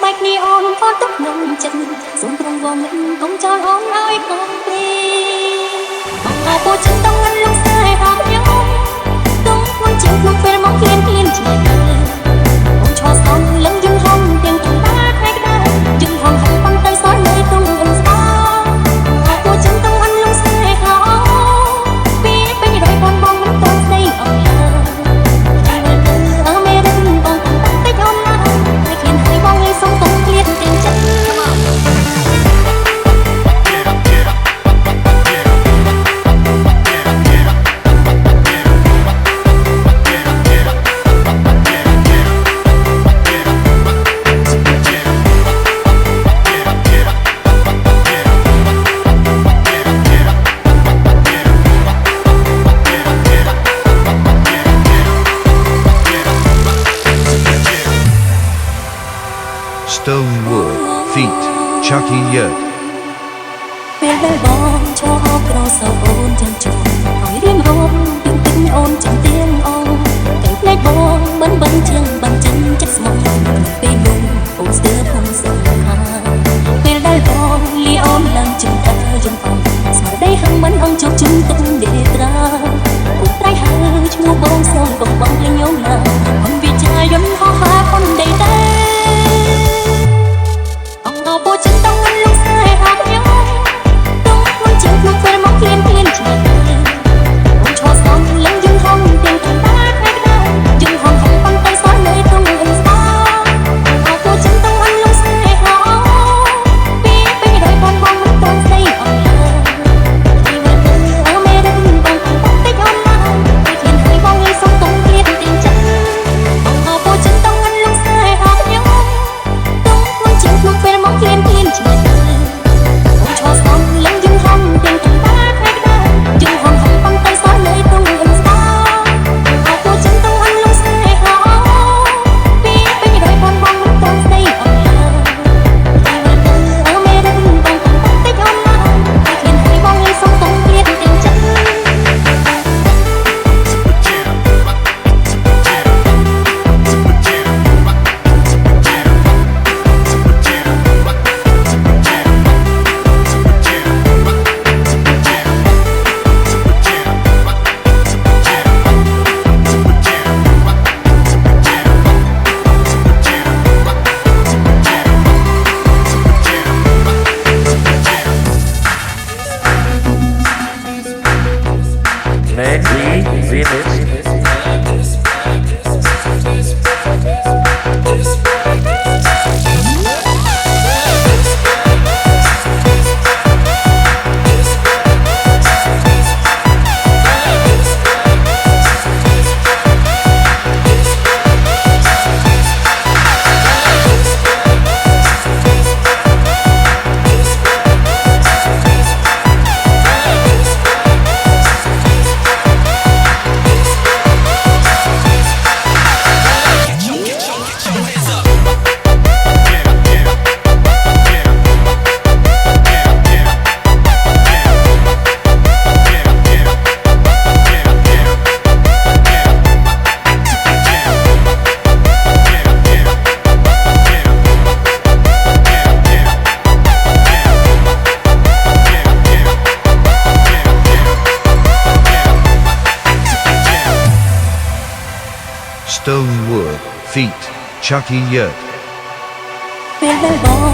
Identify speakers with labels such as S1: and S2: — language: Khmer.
S1: បាច់នេះអូនក៏ទុកក្នុងចិត្តសូមត្រង់វងមិនកុំចោលអូនឲ្យកុំពីអោពូចិត្តต้องងន់លងស្នេហ៍របស់ខ្ញុំទុំខ្លួនជាងក្នុងពេលមកឃ្លានឆ្ងាយអូនឈរសំលឹងយំហំទាំងទាំងបាក់ក្តៅយំហំហំប៉ុន្តែសល់នៅក្នុងអង្សាអោពូចិត្តต้องងន់លងស្នេហ៍ពីពេញរយបងបងមិនតស្ដីអស់ឡើយ
S2: Stonewood feat. Chucky Yurt
S1: ពេលដែលបងឈរអោបក្រសោអូនចាំជួហើយរៀងរំទិញទិញអូនចាំទៀងអូនតែភ្នែកបងមិនជាងបានចិនចិត្តស្មោះពេលនោះអូនស្ទើរផងសង្ហាពេលដែលបងលីអូនឡើងជិះដើរយន្តអូនស្មារតីហឹងមិនអងជោគជុំទុកដេត្រាអូនត្រៃហើយឈ្មោះបងសូមកុំបងលេងញោមឡើយអូនវិចាយន្តហោះហើរប៉ុនដេតាពូចិត្តต้องងន់លងស្នេហ៍របស់ខ្ញុំទុំខ្លួនជាងក្នុងពេលមកឃ្លានឆ្ងាយអូនឈរសំលឹងយំហំទាំងទាំងបាក់ក្តៅយំហំហំប៉ុន្តែសល់នៅក្នុងអង្សាពូចិត្តต้องងន់លងស្នេហ៍ពីពេញរយបងបងមិនតស្ដីអស់ឡើយជីវិតអើមេរឹងបងបងតិចអូនណាពេលឃ្លានហើយបងងាយសុំទុំឃ្លានទាំងចិត្តពូចិត្តต้องងន់លងស្នេហ៍របស់ខ្ញុំទុំខ្លួនជាងក្នុងពេលមកឃ្លានឆ្ងាយអូនឈរសំលឹងយំហំទាំងទាំងបាក់ក្តៅយំហំហំប៉ុន្តែសល់នៅក្នុងអង្សាពូចិត្តต้องងន់លងស្នេហ៍ពីពេញរយបងបងមិនតស្ដីអស់ឡើយជីវិតអើមេរឹងបងបងតិចអូនណាពេលឃ្លានហើយបងងាយសុំទុំឃ្លានទាំងចិត្ត
S2: Stonewood feat. Chucky Yurt
S1: ពេលដែលបង